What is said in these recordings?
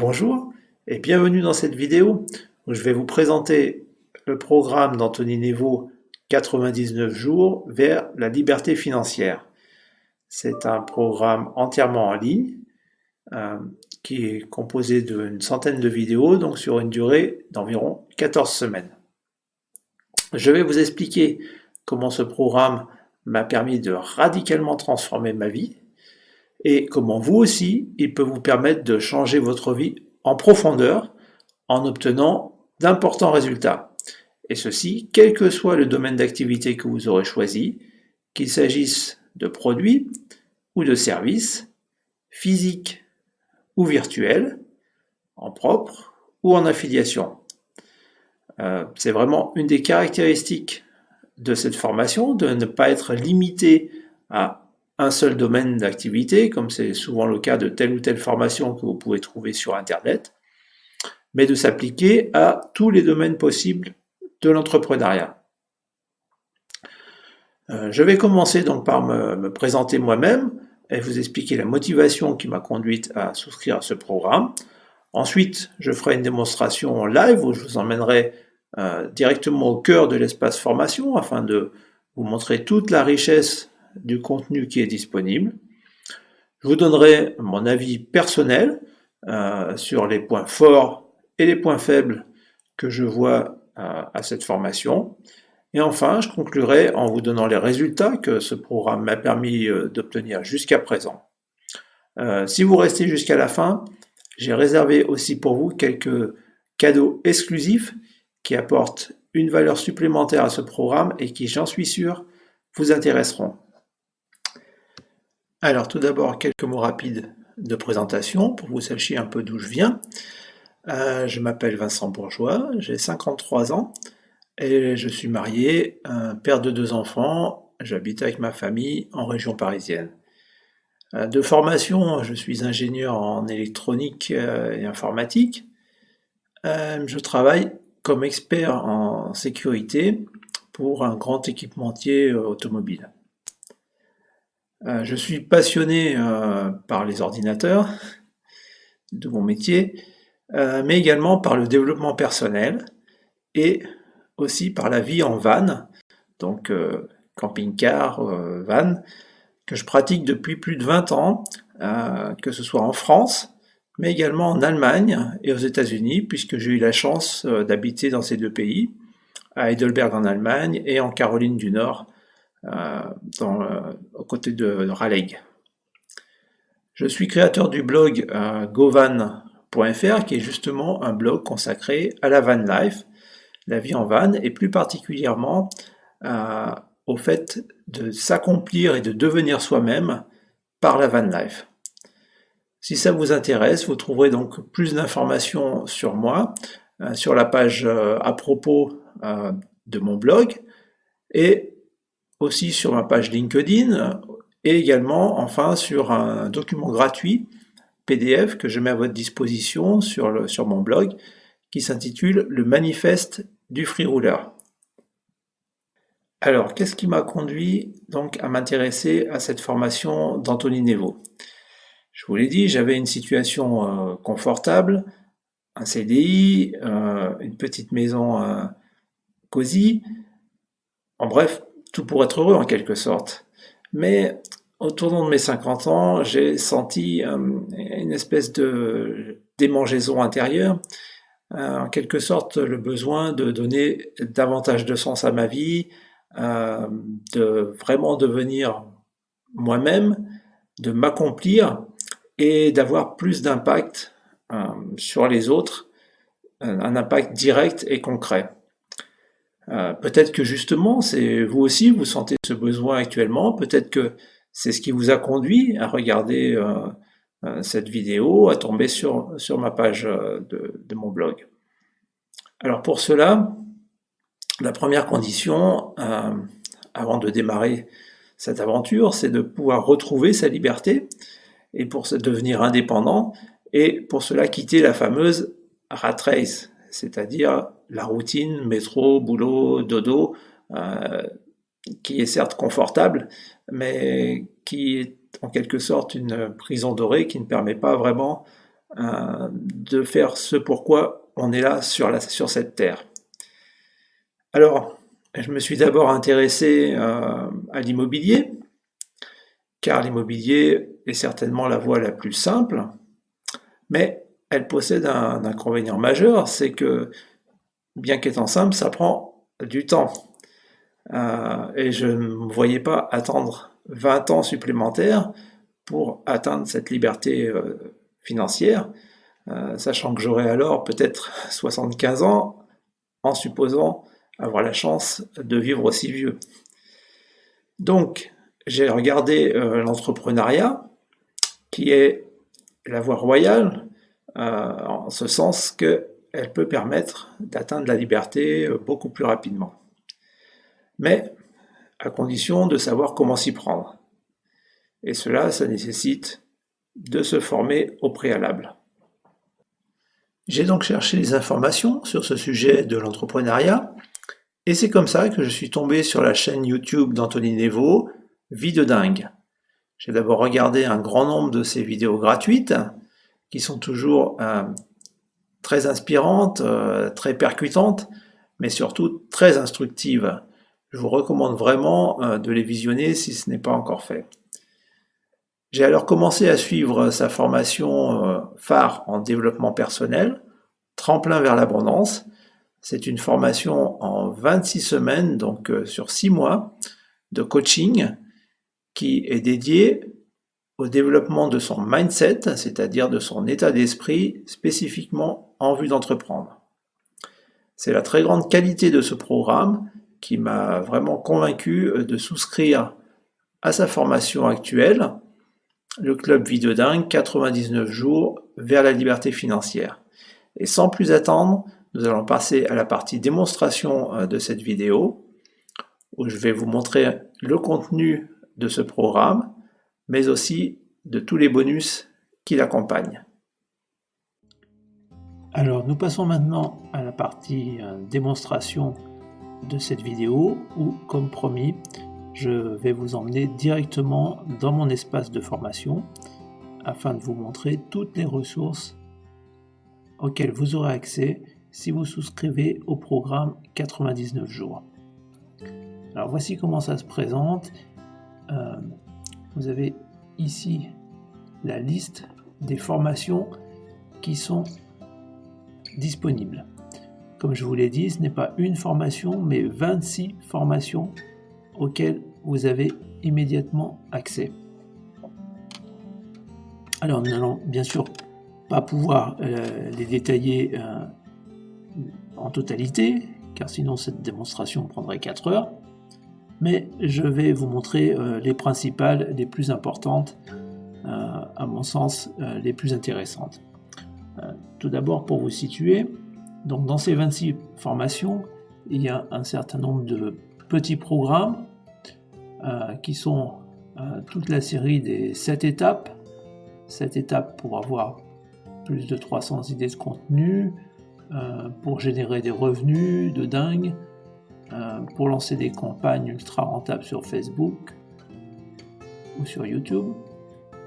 Bonjour et bienvenue dans cette vidéo où je vais vous présenter le programme d'Anthony Néveau 99 jours vers la liberté financière. C'est un programme entièrement en ligne qui est composé d'une centaine de vidéos, donc sur une durée d'environ 14 semaines. Je vais vous expliquer comment ce programme m'a permis de radicalement transformer ma vie et comment vous aussi, il peut vous permettre de changer votre vie en profondeur en obtenant d'importants résultats. Et ceci, quel que soit le domaine d'activité que vous aurez choisi, qu'il s'agisse de produits ou de services, physiques ou virtuels, en propre ou en affiliation. C'est vraiment une des caractéristiques de cette formation, de ne pas être limité à un seul domaine d'activité, comme c'est souvent le cas de telle ou telle formation que vous pouvez trouver sur Internet, mais de s'appliquer à tous les domaines possibles de l'entrepreneuriat. Je vais commencer donc par me présenter moi-même et vous expliquer la motivation qui m'a conduite à souscrire à ce programme. Ensuite, je ferai une démonstration en live où je vous emmènerai directement au cœur de l'espace formation afin de vous montrer toute la richesse du contenu qui est disponible. Je vous donnerai mon avis personnel sur les points forts et les points faibles que je vois à cette formation. Et enfin, je conclurai en vous donnant les résultats que ce programme m'a permis d'obtenir jusqu'à présent. Si vous restez jusqu'à la fin, j'ai réservé aussi pour vous quelques cadeaux exclusifs qui apportent une valeur supplémentaire à ce programme et qui, j'en suis sûr, vous intéresseront. Alors tout d'abord, quelques mots rapides de présentation pour que vous sachiez un peu d'où je viens. Je m'appelle Vincent Bourgeois, j'ai 53 ans et je suis marié, père de 2 enfants, j'habite avec ma famille en région parisienne. De formation, je suis ingénieur en électronique et informatique. Je travaille comme expert en sécurité pour un grand équipementier automobile. Je suis passionné par les ordinateurs, de mon métier, mais également par le développement personnel et aussi par la vie en van, donc camping-car, van, que je pratique depuis plus de 20 ans, que ce soit en France, mais également en Allemagne et aux États-Unis, puisque j'ai eu la chance d'habiter dans ces 2 pays, à Heidelberg en Allemagne et en Caroline du Nord, aux côtés de Raleigh. Je suis créateur du blog govan.fr, qui est justement un blog consacré à la van life, la vie en van, et plus particulièrement au fait de s'accomplir et de devenir soi-même par la van life. Si ça vous intéresse, vous trouverez donc plus d'informations sur moi, sur la page à propos de mon blog, et aussi sur ma page LinkedIn, et également enfin sur un document gratuit PDF que je mets à votre disposition sur mon blog, qui s'intitule Le Manifeste du Freeroller. Alors, qu'est-ce qui m'a conduit donc à m'intéresser à cette formation d'Anthony Néveau? Je vous l'ai dit, j'avais une situation confortable, un CDI, une petite maison cosy, en bref, tout pour être heureux en quelque sorte. Mais au tournant de mes 50 ans, j'ai senti une espèce de démangeaison intérieure, en quelque sorte le besoin de donner davantage de sens à ma vie, de vraiment devenir moi-même, de m'accomplir et d'avoir plus d'impact sur les autres, un impact direct et concret. Peut-être que justement, c'est vous aussi, vous sentez ce besoin actuellement, peut-être que c'est ce qui vous a conduit à regarder cette vidéo, à tomber sur ma page de mon blog. Alors pour cela, la première condition, avant de démarrer cette aventure, c'est de pouvoir retrouver sa liberté et pour devenir indépendant et pour cela quitter la fameuse rat race, c'est-à-dire la routine métro, boulot, dodo, qui est certes confortable, mais qui est en quelque sorte une prison dorée qui ne permet pas vraiment de faire ce pourquoi on est là sur cette terre. Alors, je me suis d'abord intéressé à l'immobilier, car l'immobilier est certainement la voie la plus simple, mais elle possède un inconvénient majeur, c'est que, bien qu'étant simple, ça prend du temps. Et je ne me voyais pas attendre 20 ans supplémentaires pour atteindre cette liberté financière, sachant que j'aurais alors peut-être 75 ans, en supposant avoir la chance de vivre aussi vieux. Donc, j'ai regardé l'entrepreneuriat, qui est la voie royale, en ce sens qu'elle peut permettre d'atteindre la liberté beaucoup plus rapidement. Mais à condition de savoir comment s'y prendre. Et cela, ça nécessite de se former au préalable. J'ai donc cherché des informations sur ce sujet de l'entrepreneuriat, et c'est comme ça que je suis tombé sur la chaîne YouTube d'Anthony Nevo, Vie de dingue. J'ai d'abord regardé un grand nombre de ses vidéos gratuites, qui sont toujours très inspirantes, très percutantes, mais surtout très instructives. Je vous recommande vraiment de les visionner si ce n'est pas encore fait. J'ai alors commencé à suivre sa formation phare en développement personnel, Tremplin vers l'abondance. C'est une formation en 26 semaines, donc sur 6 mois, de coaching qui est dédiée au développement de son mindset, c'est-à-dire de son état d'esprit spécifiquement en vue d'entreprendre. C'est la très grande qualité de ce programme qui m'a vraiment convaincu de souscrire à sa formation actuelle, le club Vie de dingue, 99 jours vers la liberté financière. Et sans plus attendre, nous allons passer à la partie démonstration de cette vidéo, où je vais vous montrer le contenu de ce programme, mais aussi de tous les bonus qui l'accompagnent. Alors, nous passons maintenant à la partie démonstration de cette vidéo, où, comme promis, je vais vous emmener directement dans mon espace de formation afin de vous montrer toutes les ressources auxquelles vous aurez accès si vous souscrivez au programme 99 jours. Alors voici comment ça se présente. Vous avez ici la liste des formations qui sont disponibles. Comme je vous l'ai dit, ce n'est pas une formation, mais 26 formations auxquelles vous avez immédiatement accès. Alors nous n'allons bien sûr pas pouvoir les détailler en totalité, car sinon cette démonstration prendrait 4 heures, mais je vais vous montrer les principales, les plus importantes, à mon sens les plus intéressantes. Tout d'abord, pour vous situer, donc dans ces 26 formations, il y a un certain nombre de petits programmes qui sont toute la série des 7 étapes. 7 étapes pour avoir plus de 300 idées de contenu, pour générer des revenus de dingue, pour lancer des campagnes ultra rentables sur Facebook ou sur YouTube,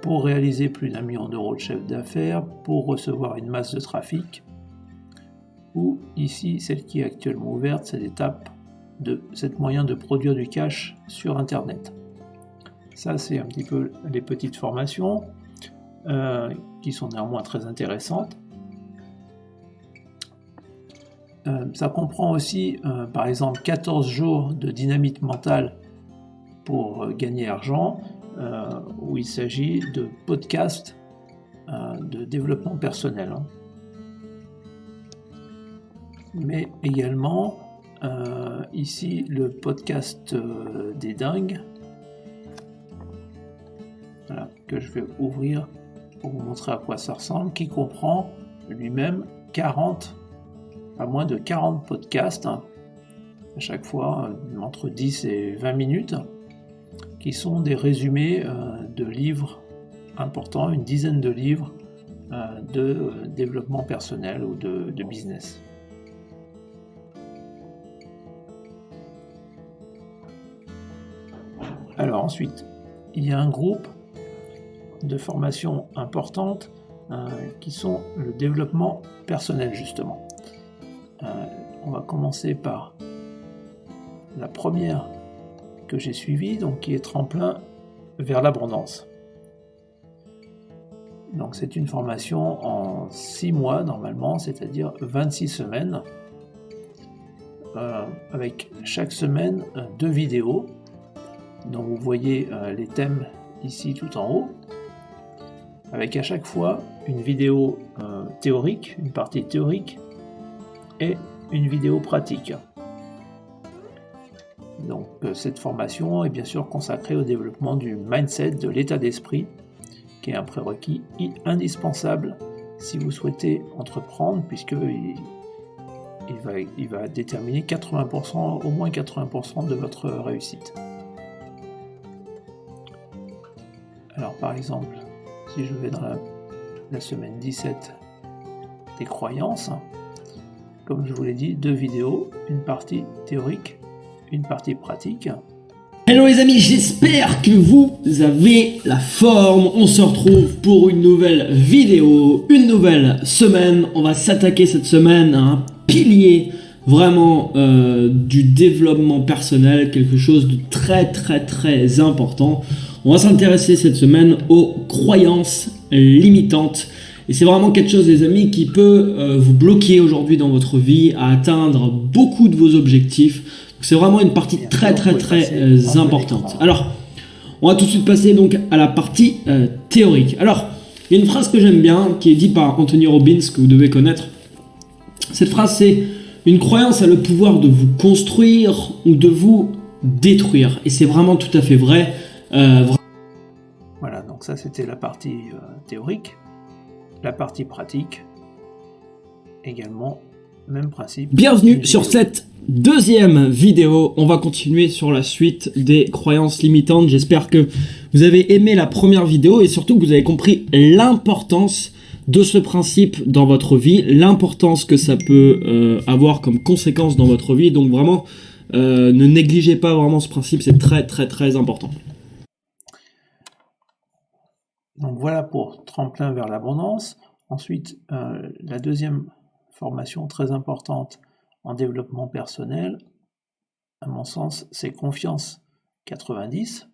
pour réaliser plus d'1 million d'euros de chiffre d'affaires, pour recevoir une masse de trafic, ou ici, celle qui est actuellement ouverte, c'est l'étape de cet moyen de produire du cash sur Internet. Ça, c'est un petit peu les petites formations qui sont néanmoins très intéressantes. Ça comprend aussi, par exemple, 14 jours de dynamite mentale pour gagner argent, où il s'agit de podcasts de développement personnel. Mais également, ici, le podcast des dingues, voilà, que je vais ouvrir pour vous montrer à quoi ça ressemble, qui comprend lui-même pas moins de 40 podcasts, à chaque fois entre 10 et 20 minutes, qui sont des résumés de livres importants, une dizaine de livres de développement personnel ou de business. Alors ensuite, il y a un groupe de formation importante qui sont le développement personnel justement. On va commencer par la première que j'ai suivie, donc qui est Tremplin vers l'abondance. Donc c'est une formation en 6 mois normalement, c'est-à-dire 26 semaines, avec chaque semaine 2 vidéos. Donc vous voyez les thèmes ici tout en haut, avec à chaque fois une vidéo théorique, une partie théorique, et une vidéo pratique. Donc cette formation est bien sûr consacrée au développement du mindset, de l'état d'esprit, qui est un prérequis indispensable si vous souhaitez entreprendre, puisque il va déterminer 80%, au moins 80% de votre réussite. Alors par exemple, si je vais dans la semaine 17 des croyances, comme je vous l'ai dit, 2 vidéos, une partie théorique, une partie pratique. Hello les amis, j'espère que vous avez la forme. On se retrouve pour une nouvelle vidéo, une nouvelle semaine. On va s'attaquer cette semaine à un pilier vraiment du développement personnel, quelque chose de très important. On va s'intéresser cette semaine aux croyances limitantes. Et c'est vraiment quelque chose, les amis, qui peut vous bloquer aujourd'hui dans votre vie à atteindre beaucoup de vos objectifs. C'est vraiment une partie très importante. Alors, on va tout de suite passer donc à la partie théorique. Alors, il y a une phrase que j'aime bien, qui est dite par Anthony Robbins, que vous devez connaître. Cette phrase, c'est « Une croyance a le pouvoir de vous construire ou de vous détruire ». Et c'est vraiment tout à fait vrai. Voilà, donc ça c'était la partie théorique. La partie pratique, également, même principe. Bienvenue sur cette deuxième vidéo. On va continuer sur la suite des croyances limitantes. J'espère que vous avez aimé la première vidéo et surtout que vous avez compris l'importance de ce principe dans votre vie, l'importance que ça peut avoir comme conséquence dans votre vie. Donc vraiment, ne négligez pas vraiment ce principe, c'est très important. Donc voilà pour Tremplin vers l'abondance. Ensuite, la deuxième formation très importante en développement personnel, à mon sens, c'est Confiance 90,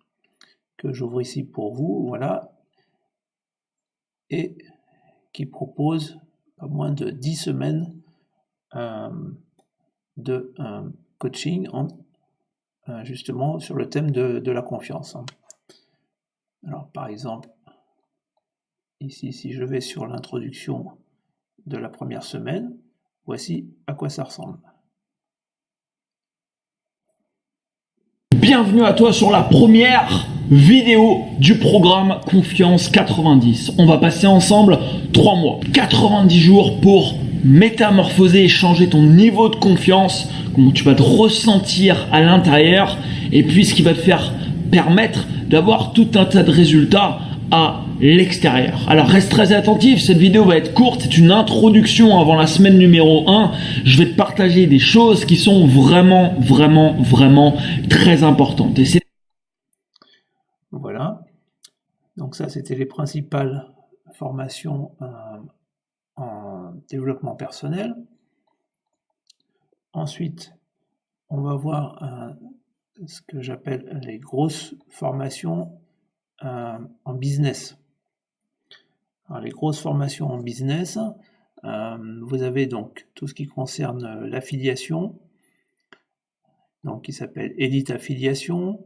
que j'ouvre ici pour vous, voilà, et qui propose pas moins de 10 semaines de coaching justement sur le thème de la confiance. Alors par exemple, ici, si je vais sur l'introduction de la première semaine, voici à quoi ça ressemble. Bienvenue à toi sur la première vidéo du programme Confiance 90. On va passer ensemble 3 mois, 90 jours pour métamorphoser et changer ton niveau de confiance, comment tu vas te ressentir à l'intérieur et puis ce qui va te faire permettre d'avoir tout un tas de résultats à l'extérieur. Alors reste très attentif, cette vidéo va être courte, c'est une introduction avant la semaine numéro 1. Je vais te partager des choses qui sont vraiment très importantes. Et c'est... Voilà, donc ça c'était les principales formations en développement personnel. Ensuite, on va voir ce que j'appelle les grosses formations en business. Alors, les grosses formations en business, vous avez donc tout ce qui concerne l'affiliation, donc qui s'appelle Elite Affiliation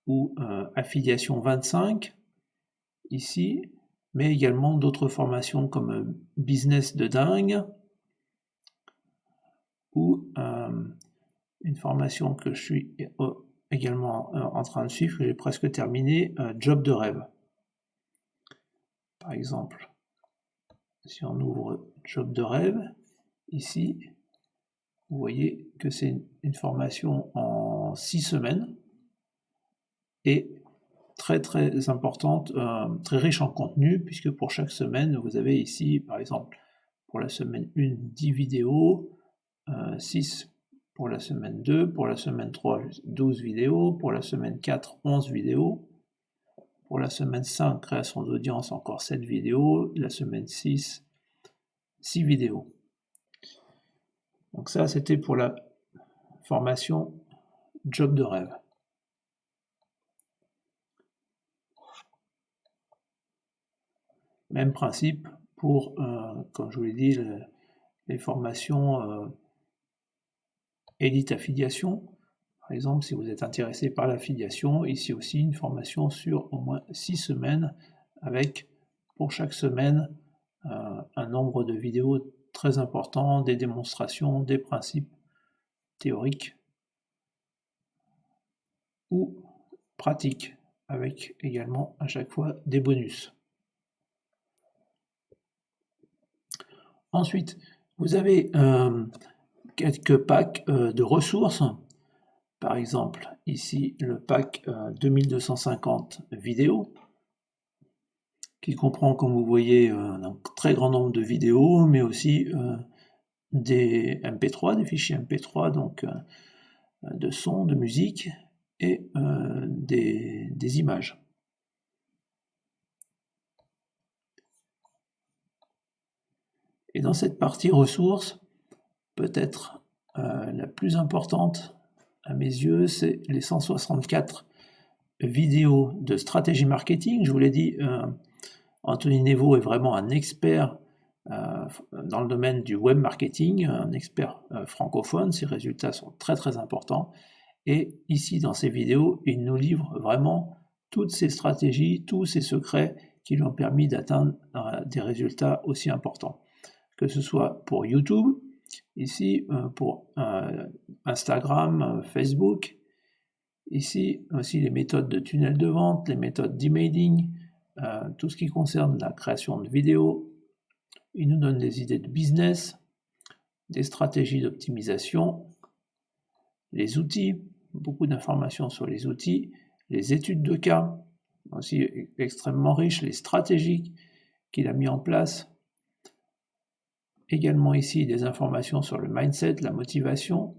ou Affiliation 25 ici, mais également d'autres formations comme Business de dingue ou une formation que je suis également en train de suivre, que j'ai presque terminé, Job de rêve. Par exemple, si on ouvre Job de rêve, ici, vous voyez que c'est une formation en 6 semaines et très importante, très riche en contenu, puisque pour chaque semaine, vous avez ici, par exemple, pour la semaine 1, 10 vidéos, 6 pour la semaine 2, pour la semaine 3, 12 vidéos, pour la semaine 4, 11 vidéos, Pour la semaine 5, création d'audience, encore 7 vidéos. La semaine 6, 6 vidéos. Donc ça, c'était pour la formation Job de rêve. Même principe pour, comme je vous l'ai dit, les formations Élite Affiliation. Par exemple, si vous êtes intéressé par l'affiliation, ici aussi une formation sur au moins 6 semaines avec, pour chaque semaine, un nombre de vidéos très important, des démonstrations, des principes théoriques ou pratiques, avec également à chaque fois des bonus. Ensuite, vous avez quelques packs de ressources. Par exemple, ici, le pack 2250 vidéos, qui comprend, comme vous voyez, un très grand nombre de vidéos, mais aussi des MP3, des fichiers MP3, donc de son, de musique, et des images. Et dans cette partie ressources, peut-être la plus importante à mes yeux, c'est les 164 vidéos de stratégie marketing. Je vous l'ai dit, Anthony Nevo est vraiment un expert dans le domaine du web marketing, un expert francophone. Ses résultats sont très très importants. Et ici, dans ces vidéos, il nous livre vraiment toutes ces stratégies, tous ces secrets qui lui ont permis d'atteindre des résultats aussi importants. Que ce soit pour YouTube, ici pour Instagram, Facebook, ici aussi les méthodes de tunnel de vente, les méthodes d'emailing, tout ce qui concerne la création de vidéos. Il nous donne des idées de business, des stratégies d'optimisation, les outils, beaucoup d'informations sur les outils, les études de cas, aussi extrêmement riches, les stratégies qu'il a mis en place. Également ici des informations sur le mindset, la motivation,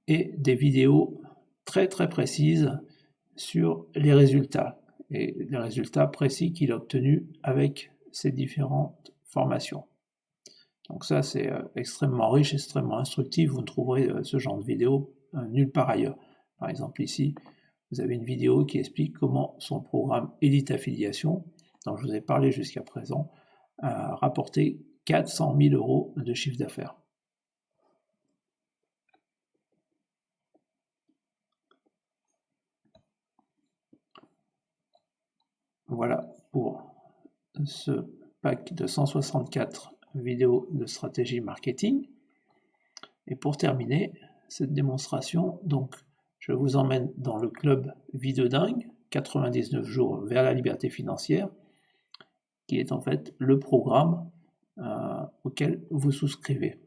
et des vidéos très très précises sur les résultats, et les résultats précis qu'il a obtenus avec ces différentes formations. Donc ça, c'est extrêmement riche, extrêmement instructif. Vous ne trouverez ce genre de vidéo nulle part ailleurs. Par exemple ici, vous avez une vidéo qui explique comment son programme Élite Affiliation, dont je vous ai parlé jusqu'à présent, a rapporté 400 000 € de chiffre d'affaires. Voilà pour ce pack de 164 vidéos de stratégie marketing. Et pour terminer cette démonstration, donc, je vous emmène dans le club Vidéodingue, 99 jours vers la liberté financière, qui est en fait le programme auquel vous souscrivez.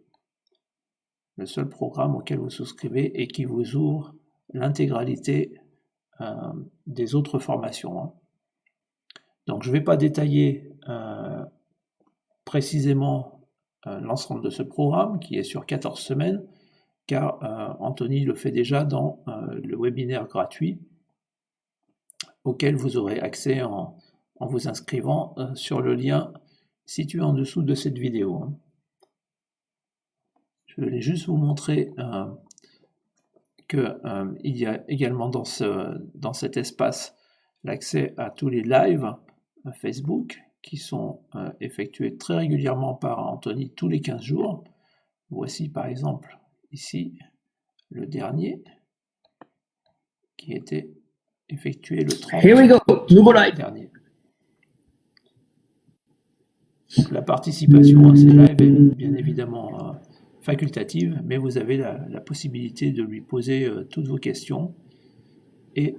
Le seul programme auquel vous souscrivez et qui vous ouvre l'intégralité des autres formations. Donc je ne vais pas détailler précisément l'ensemble de ce programme qui est sur 14 semaines, car Anthony le fait déjà dans le webinaire gratuit auquel vous aurez accès en vous inscrivant sur le lien situé en dessous de cette vidéo. Je voulais juste vous montrer qu'il y a également dans cet espace l'accès à tous les lives Facebook qui sont effectués très régulièrement par Anthony tous les 15 jours. Voici par exemple ici le dernier qui a été effectué le 30 Here we go, nouveau live dernier. Donc la participation à ces lives est bien évidemment facultative, mais vous avez la possibilité de lui poser toutes vos questions et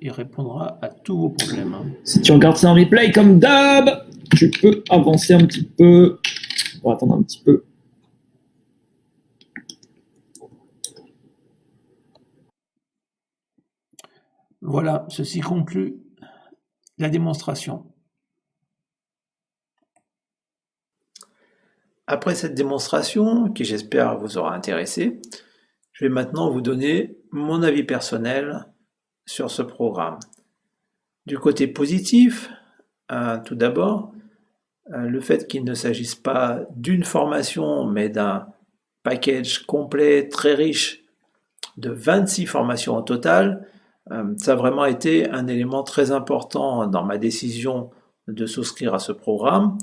il répondra à tous vos problèmes. Si tu regardes ça en replay, comme d'hab, tu peux avancer un petit peu. On va attendre un petit peu. Voilà, ceci conclut la démonstration. Après cette démonstration, qui j'espère vous aura intéressé, je vais maintenant vous donner mon avis personnel sur ce programme. Du côté positif, tout d'abord, le fait qu'il ne s'agisse pas d'une formation, mais d'un package complet très riche de 26 formations au total, ça a vraiment été un élément très important dans ma décision de souscrire à ce programme,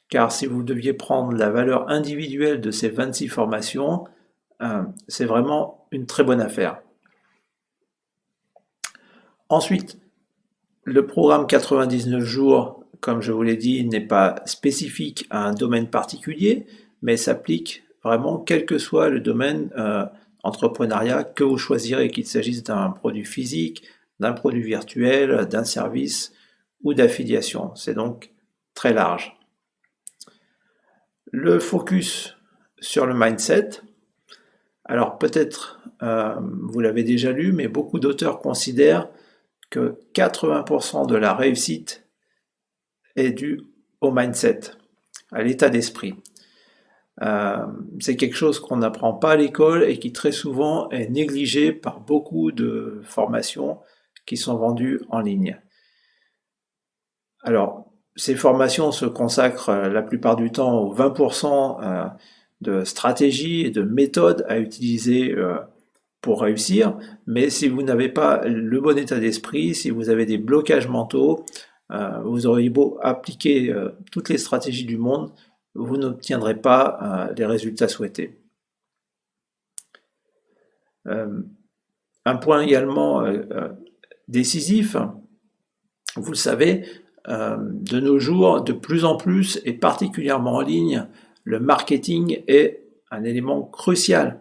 car si vous deviez prendre la valeur individuelle de ces 26 formations, c'est vraiment une très bonne affaire. Ensuite, le programme 99 jours, comme je vous l'ai dit, n'est pas spécifique à un domaine particulier, mais s'applique vraiment quel que soit le domaine entrepreneuriat que vous choisirez, qu'il s'agisse d'un produit physique, d'un produit virtuel, d'un service ou d'affiliation. C'est donc très large. Le focus sur le mindset. Alors peut-être vous l'avez déjà lu, mais beaucoup d'auteurs considèrent que 80% de la réussite est due au mindset, à l'état d'esprit. C'est quelque chose qu'on n'apprend pas à l'école et qui très souvent est négligé par beaucoup de formations qui sont vendues en ligne. Alors, ces formations se consacrent la plupart du temps aux 20% de stratégies et de méthodes à utiliser pour réussir, mais si vous n'avez pas le bon état d'esprit, si vous avez des blocages mentaux, vous auriez beau appliquer toutes les stratégies du monde, vous n'obtiendrez pas les résultats souhaités. Un point également décisif, vous le savez, de nos jours, de plus en plus, et particulièrement en ligne, le marketing est un élément crucial.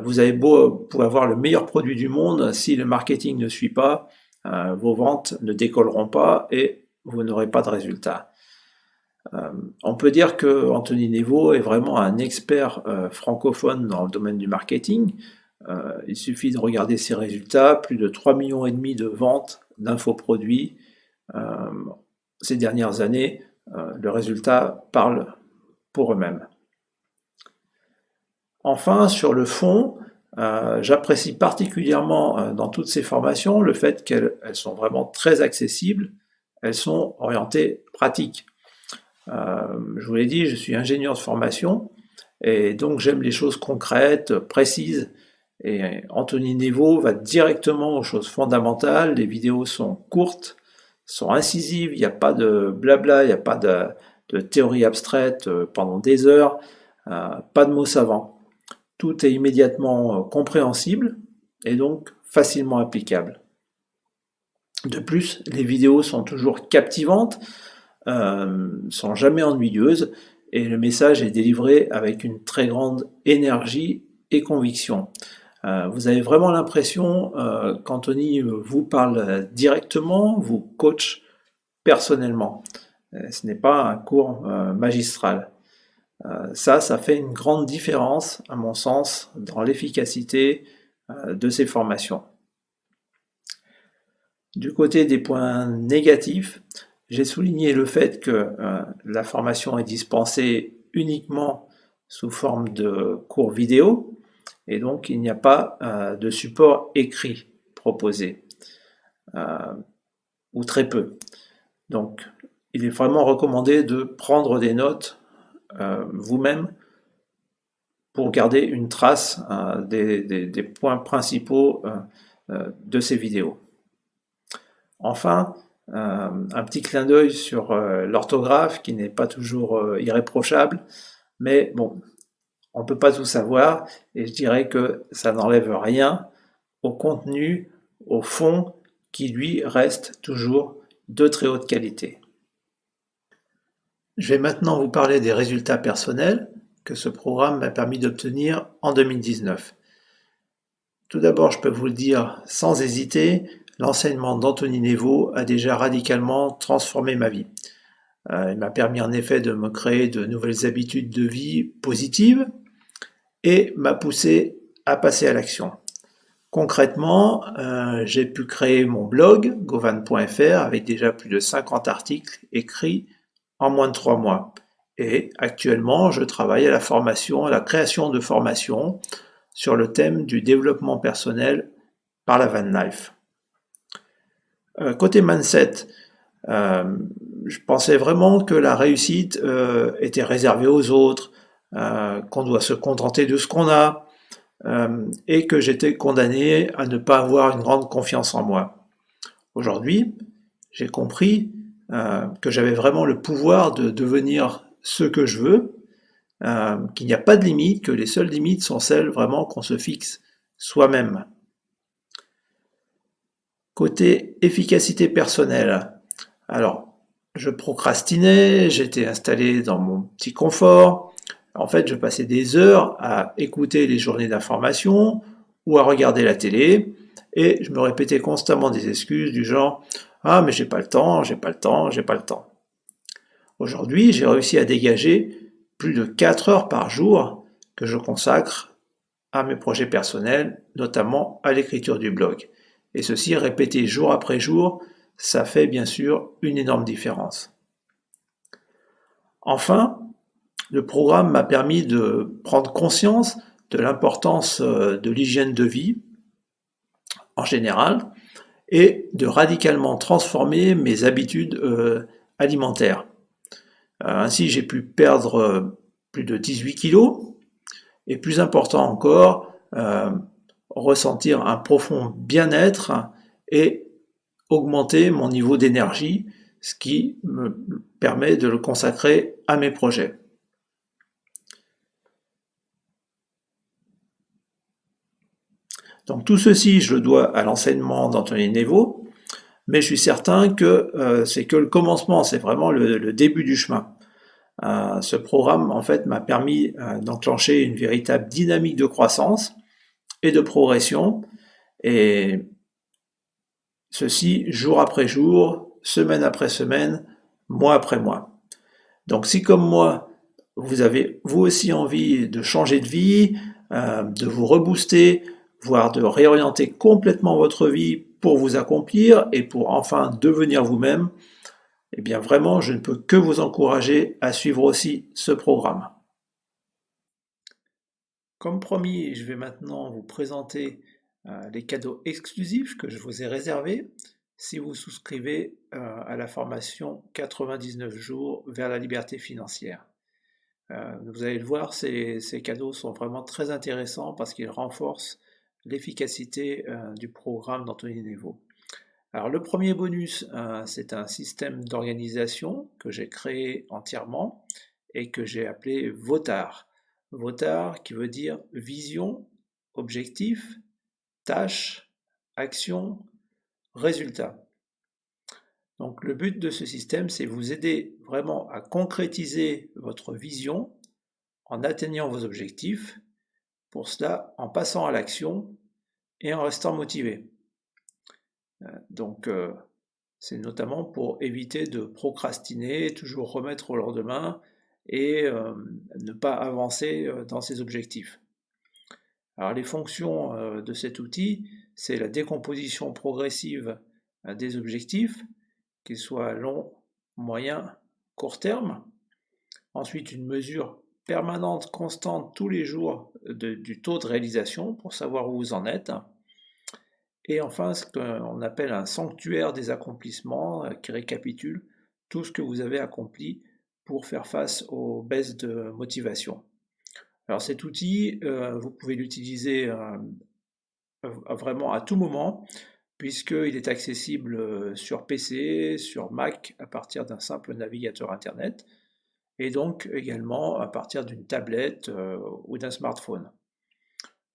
Vous avez beau pouvoir avoir le meilleur produit du monde, si le marketing ne suit pas, vos ventes ne décolleront pas et vous n'aurez pas de résultats. On peut dire que Anthony Névo est vraiment un expert francophone dans le domaine du marketing. Il suffit de regarder ses résultats, plus de 3,5 millions de ventes d'infoproduits. Ces dernières années, le résultat parle pour eux-mêmes. Enfin, sur le fond, j'apprécie particulièrement dans toutes ces formations le fait qu'elles sont vraiment très accessibles, elles sont orientées pratiques. Je vous l'ai dit, je suis ingénieur de formation et donc j'aime les choses concrètes, précises. Et Anthony Névo va directement aux choses fondamentales. Les vidéos sont courtes, sont incisives, il n'y a pas de blabla, il n'y a pas de théorie abstraite pendant des heures, pas de mots savants. Tout est immédiatement compréhensible et donc facilement applicable. De plus, les vidéos sont toujours captivantes, sont jamais ennuyeuses et le message est délivré avec une très grande énergie et conviction. Vous avez vraiment l'impression qu'Anthony vous parle directement, vous coach personnellement. Ce n'est pas un cours magistral. Ça fait une grande différence, à mon sens, dans l'efficacité de ces formations. Du côté des points négatifs, j'ai souligné le fait que la formation est dispensée uniquement sous forme de cours vidéo, et donc il n'y a pas de support écrit proposé, ou très peu. Donc il est vraiment recommandé de prendre des notes vous-même pour garder une trace des points principaux de ces vidéos. Enfin, un petit clin d'œil sur l'orthographe qui n'est pas toujours irréprochable, mais bon, on ne peut pas tout savoir et je dirais que ça n'enlève rien au contenu, au fond, qui lui reste toujours de très haute qualité. Je vais maintenant vous parler des résultats personnels que ce programme m'a permis d'obtenir en 2019. Tout d'abord, je peux vous le dire sans hésiter, l'enseignement d'Anthony Névo a déjà radicalement transformé ma vie. Il m'a permis en effet de me créer de nouvelles habitudes de vie positives et m'a poussé à passer à l'action. Concrètement, j'ai pu créer mon blog govan.fr avec déjà plus de 50 articles écrits en moins de 3 mois. Et actuellement, je travaille à la création de formations sur le thème du développement personnel par la van life. côté mindset, je pensais vraiment que la réussite était réservée aux autres, qu'on doit se contenter de ce qu'on a, et que j'étais condamné à ne pas avoir une grande confiance en moi. Aujourd'hui, j'ai compris que j'avais vraiment le pouvoir de devenir ce que je veux, qu'il n'y a pas de limite, que les seules limites sont celles vraiment qu'on se fixe soi-même. Côté efficacité personnelle, alors je procrastinais, j'étais installé dans mon petit confort. En fait, je passais des heures à écouter les journées d'information ou à regarder la télé et je me répétais constamment des excuses du genre ah mais j'ai pas le temps, j'ai pas le temps, j'ai pas le temps. Aujourd'hui, j'ai réussi à dégager plus de 4 heures par jour que je consacre à mes projets personnels, notamment à l'écriture du blog. Et ceci répété jour après jour, ça fait bien sûr une énorme différence. Enfin, le programme m'a permis de prendre conscience de l'importance de l'hygiène de vie en général et de radicalement transformer mes habitudes alimentaires. Ainsi, j'ai pu perdre plus de 18 kilos et plus important encore, ressentir un profond bien-être et augmenter mon niveau d'énergie, ce qui me permet de le consacrer à mes projets. Donc tout ceci, je le dois à l'enseignement d'Anthony Néveau, mais je suis certain que c'est que le commencement, c'est vraiment le début du chemin. Ce programme, en fait, m'a permis d'enclencher une véritable dynamique de croissance et de progression, et ceci jour après jour, semaine après semaine, mois après mois. Donc si comme moi, vous avez vous aussi envie de changer de vie, de vous rebooster, voire de réorienter complètement votre vie pour vous accomplir et pour enfin devenir vous-même, eh bien vraiment, je ne peux que vous encourager à suivre aussi ce programme. Comme promis, je vais maintenant vous présenter les cadeaux exclusifs que je vous ai réservés si vous souscrivez à la formation 99 jours vers la liberté financière. Vous allez le voir, ces cadeaux sont vraiment très intéressants parce qu'ils renforcent l'efficacité du programme d'Anthony Néveau. Alors le premier bonus, c'est un système d'organisation que j'ai créé entièrement et que j'ai appelé VOTAR. VOTAR qui veut dire vision, objectif, tâche, action, résultat. Donc le but de ce système, c'est vous aider vraiment à concrétiser votre vision en atteignant vos objectifs, pour cela en passant à l'action et en restant motivé. Donc c'est notamment pour éviter de procrastiner, toujours remettre au lendemain et ne pas avancer dans ses objectifs. Alors les fonctions de cet outil, c'est la décomposition progressive des objectifs, qu'ils soient long, moyen, court terme. Ensuite, une mesure permanente, constante, tous les jours du taux de réalisation pour savoir où vous en êtes. Et enfin, ce qu'on appelle un sanctuaire des accomplissements qui récapitule tout ce que vous avez accompli pour faire face aux baisses de motivation. Alors cet outil, vous pouvez l'utiliser vraiment à tout moment, puisqu'il est accessible sur PC, sur Mac, à partir d'un simple navigateur Internet, et donc également à partir d'une tablette ou d'un smartphone.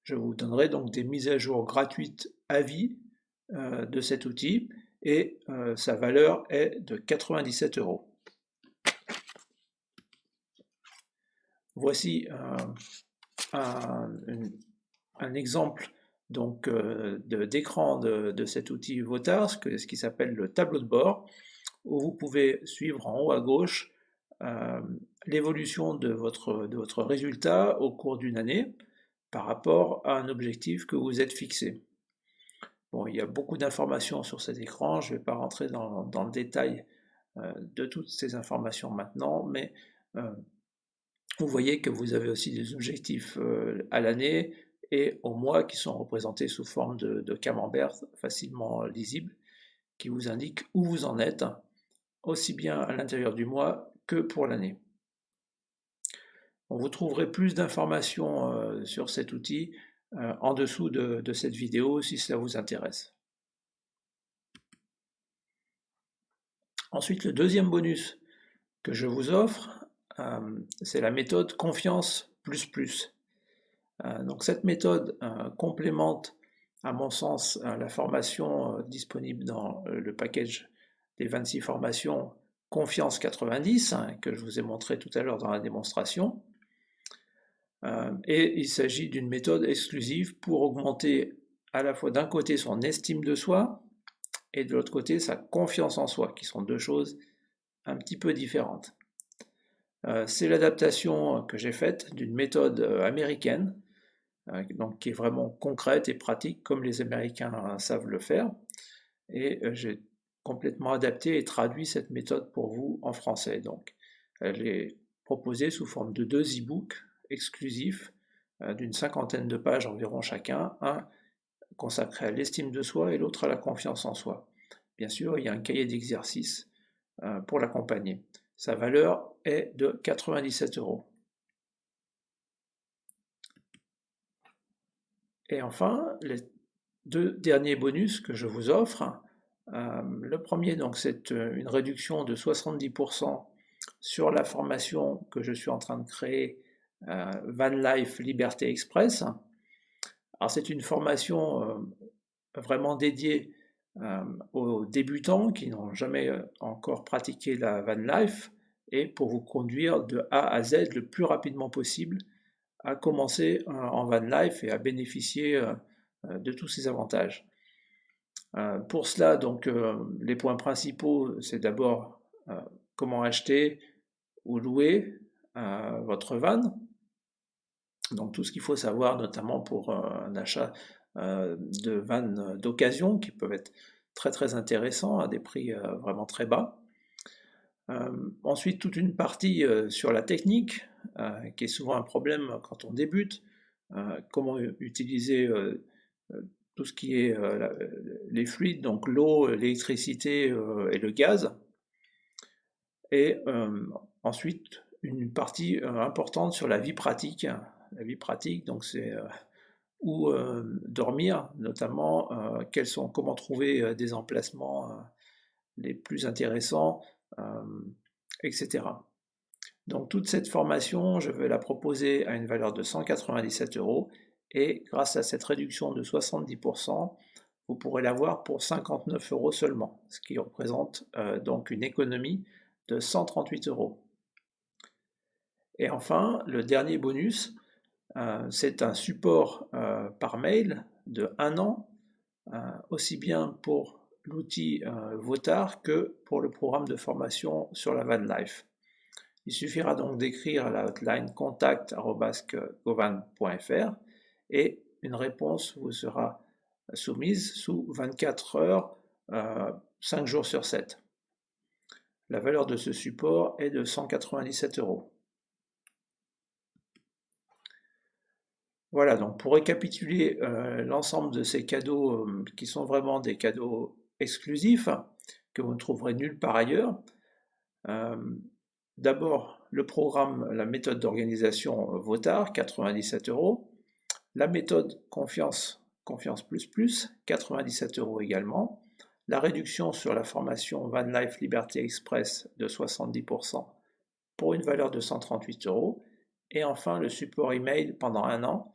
Je vous donnerai donc des mises à jour gratuites à vie de cet outil, et sa valeur est de 97 €. Voici un exemple donc d'écran de cet outil Votar, ce qui s'appelle le tableau de bord, où vous pouvez suivre en haut à gauche l'évolution de votre résultat au cours d'une année par rapport à un objectif que vous êtes fixé. Bon, il y a beaucoup d'informations sur cet écran, je ne vais pas rentrer dans le détail de toutes ces informations maintenant, mais vous voyez que vous avez aussi des objectifs à l'année et au mois qui sont représentés sous forme de camembert facilement lisibles qui vous indique où vous en êtes, aussi bien à l'intérieur du mois que pour l'année. Vous trouverez plus d'informations sur cet outil en dessous de cette vidéo si ça vous intéresse. Ensuite, le deuxième bonus que je vous offre, c'est la méthode Confiance++. Donc cette méthode complémente, à mon sens, la formation disponible dans le package des 26 formations Confiance 90, que je vous ai montré tout à l'heure dans la démonstration. Et il s'agit d'une méthode exclusive pour augmenter à la fois d'un côté son estime de soi et de l'autre côté sa confiance en soi, qui sont deux choses un petit peu différentes. C'est l'adaptation que j'ai faite d'une méthode américaine, donc qui est vraiment concrète et pratique comme les Américains savent le faire, et j'ai complètement adapté et traduit cette méthode pour vous en français. Donc, elle est proposée sous forme de 2 e-books exclusifs d'une 50aine de pages environ chacun, un consacré à l'estime de soi et l'autre à la confiance en soi. Bien sûr, il y a un cahier d'exercices pour l'accompagner. Sa valeur est de 97 €. Et enfin, les 2 derniers bonus que je vous offre. Le premier, donc, c'est une réduction de 70% sur la formation que je suis en train de créer, Van Life Liberté Express. Alors, c'est une formation vraiment dédiée aux débutants qui n'ont jamais encore pratiqué la Van Life et pour vous conduire de A à Z le plus rapidement possible à commencer en Van Life et à bénéficier de tous ces avantages. Pour cela, donc, les points principaux, c'est d'abord comment acheter ou louer votre van. Donc tout ce qu'il faut savoir, notamment pour un achat de van d'occasion, qui peuvent être très très intéressants à des prix vraiment très bas. Ensuite, toute une partie sur la technique, qui est souvent un problème quand on débute. Comment utiliser tout ce qui est les fluides, donc l'eau, l'électricité et le gaz. Et ensuite, une partie importante sur la vie pratique. La vie pratique, donc c'est où dormir, notamment comment trouver des emplacements les plus intéressants, etc. Donc toute cette formation, je vais la proposer à une valeur de 197 € et grâce à cette réduction de 70%, vous pourrez l'avoir pour 59 € seulement, ce qui représente donc une économie de 138 €. Et enfin, le dernier bonus, c'est un support par mail de 1 an, aussi bien pour l'outil Votard que pour le programme de formation sur la Van Life. Il suffira donc d'écrire à la hotline contact@govan.fr et une réponse vous sera soumise sous 24 heures, 5 jours sur 7. La valeur de ce support est de 197 €. Voilà, donc pour récapituler l'ensemble de ces cadeaux qui sont vraiment des cadeaux exclusifs, que vous ne trouverez nulle part ailleurs. D'abord, le programme, la méthode d'organisation Votard, 97 €. La méthode Confiance++, 97 € également. La réduction sur la formation Van Life Liberté Express de 70% pour une valeur de 138 €. Et enfin, le support email pendant 1 an,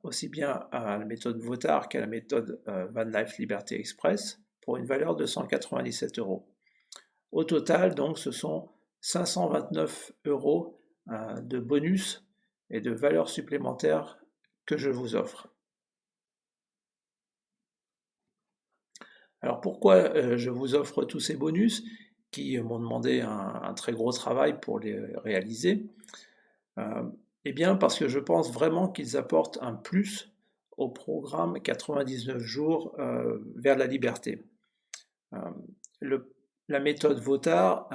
aussi bien à la méthode Votard qu'à la méthode Van Life Liberté Express, pour une valeur de 197 €. Au total, donc, ce sont 529 € de bonus et de valeurs supplémentaires que je vous offre. Alors pourquoi je vous offre tous ces bonus qui m'ont demandé un très gros travail pour les réaliser? Eh bien parce que je pense vraiment qu'ils apportent un plus au programme 99 jours vers la liberté. La méthode Votard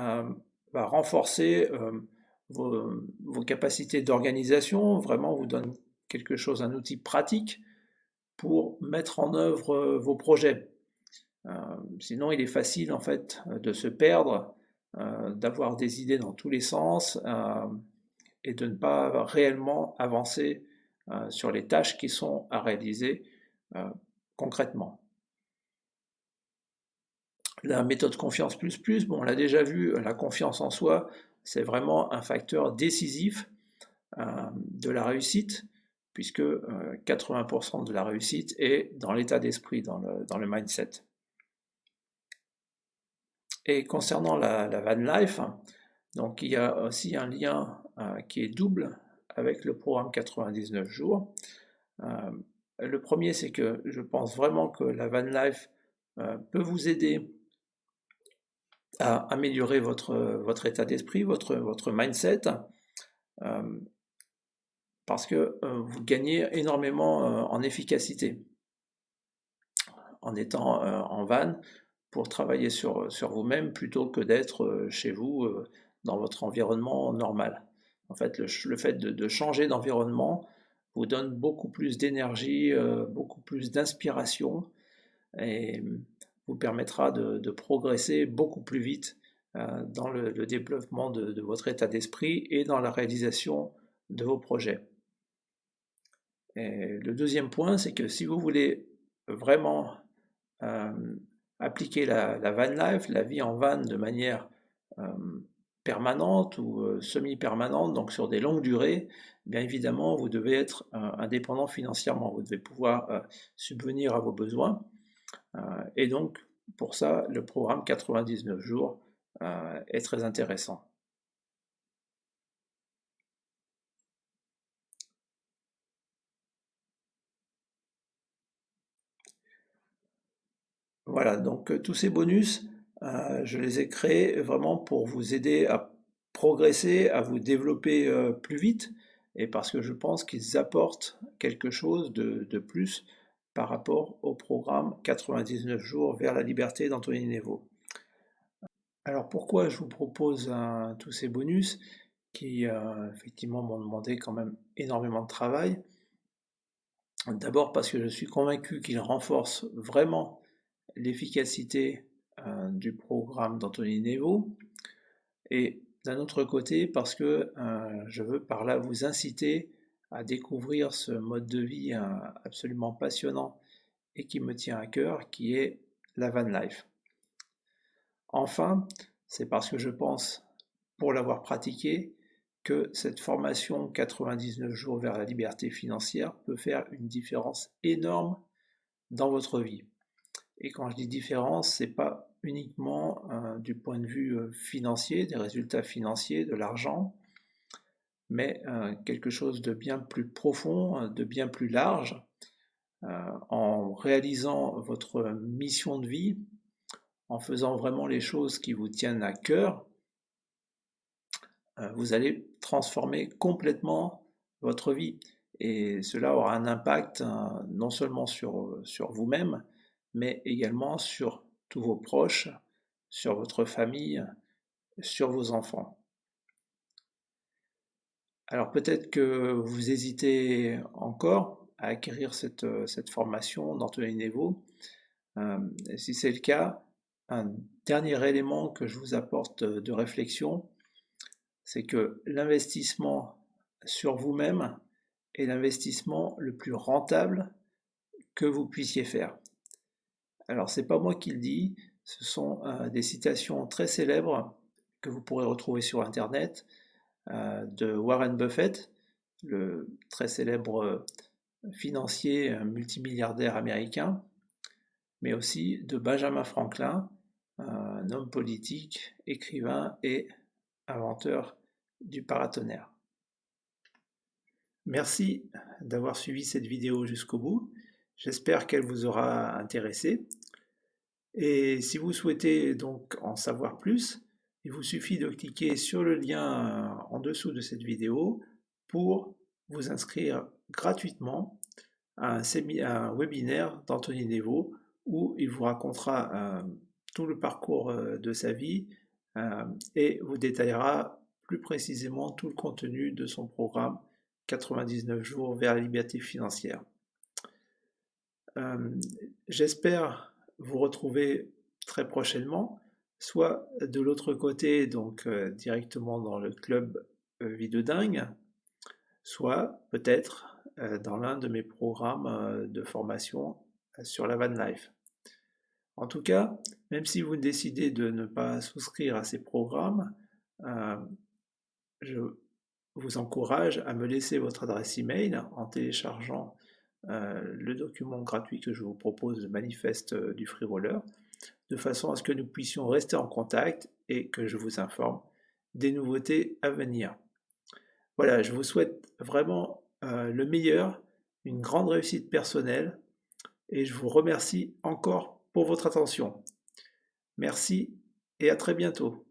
va renforcer vos capacités d'organisation, vraiment vous donne quelque chose, un outil pratique pour mettre en œuvre vos projets. Sinon, il est facile en fait de se perdre, d'avoir des idées dans tous les sens et de ne pas réellement avancer sur les tâches qui sont à réaliser concrètement. La méthode confiance plus plus, bon, on l'a déjà vu, la confiance en soi, c'est vraiment un facteur décisif de la réussite, puisque 80% de la réussite est dans l'état d'esprit, dans le mindset. Et concernant la van life, donc il y a aussi un lien qui est double avec le programme 99 jours. Le premier, c'est que je pense vraiment que la van life peut vous aider à améliorer votre état d'esprit, votre mindset, parce que vous gagnez énormément en efficacité en étant en van pour travailler sur vous-même plutôt que d'être chez vous dans votre environnement normal. En fait, le fait de changer d'environnement vous donne beaucoup plus d'énergie, beaucoup plus d'inspiration et vous permettra de progresser beaucoup plus vite dans le développement de votre état d'esprit et dans la réalisation de vos projets. Et le deuxième point, c'est que si vous voulez vraiment appliquer la van life, la vie en van de manière permanente ou semi-permanente, donc sur des longues durées, bien évidemment, vous devez être indépendant financièrement, vous devez pouvoir subvenir à vos besoins. Et donc, pour ça, le programme 99 jours est très intéressant. Voilà, donc tous ces bonus, je les ai créés vraiment pour vous aider à progresser, à vous développer plus vite, et parce que je pense qu'ils apportent quelque chose de plus par rapport au programme 99 jours vers la liberté d'Anthony Nevo. Alors pourquoi je vous propose tous ces bonus qui effectivement m'ont demandé quand même énormément de travail? D'abord parce que je suis convaincu qu'ils renforcent vraiment l'efficacité du programme d'Anthony Nevo, et d'un autre côté parce que je veux par là vous inciter à découvrir ce mode de vie absolument passionnant et qui me tient à cœur, qui est la van life. Enfin, c'est parce que je pense, pour l'avoir pratiqué, que cette formation 99 jours vers la liberté financière peut faire une différence énorme dans votre vie. Et quand je dis différence, c'est pas uniquement du point de vue financier, des résultats financiers, de l'argent, mais quelque chose de bien plus profond, de bien plus large. En réalisant votre mission de vie, en faisant vraiment les choses qui vous tiennent à cœur, vous allez transformer complètement votre vie. Et cela aura un impact non seulement sur vous-même, mais également sur tous vos proches, sur votre famille, sur vos enfants. Alors peut-être que vous hésitez encore à acquérir cette formation d'Anthony Nevo. Si c'est le cas, un dernier élément que je vous apporte de réflexion, c'est que l'investissement sur vous-même est l'investissement le plus rentable que vous puissiez faire. Alors c'est pas moi qui le dis, ce sont des citations très célèbres que vous pourrez retrouver sur internet de Warren Buffett, le très célèbre financier multimilliardaire américain, mais aussi de Benjamin Franklin, un homme politique, écrivain et inventeur du paratonnerre. Merci d'avoir suivi cette vidéo jusqu'au bout. J'espère qu'elle vous aura intéressé. Et si vous souhaitez donc en savoir plus, il vous suffit de cliquer sur le lien en dessous de cette vidéo pour vous inscrire gratuitement à un webinaire d'Anthony Nevo où il vous racontera tout le parcours de sa vie et vous détaillera plus précisément tout le contenu de son programme 99 jours vers la liberté financière. J'espère vous retrouver très prochainement, soit de l'autre côté, donc directement dans le club Vie de Dingue, soit peut-être dans l'un de mes programmes de formation sur la van life. En tout cas, même si vous décidez de ne pas souscrire à ces programmes, je vous encourage à me laisser votre adresse email en téléchargeant le document gratuit que je vous propose, le manifeste du free roller, de façon à ce que nous puissions rester en contact et que je vous informe des nouveautés à venir. Voilà, je vous souhaite vraiment le meilleur, une grande réussite personnelle et je vous remercie encore pour votre attention. Merci et à très bientôt.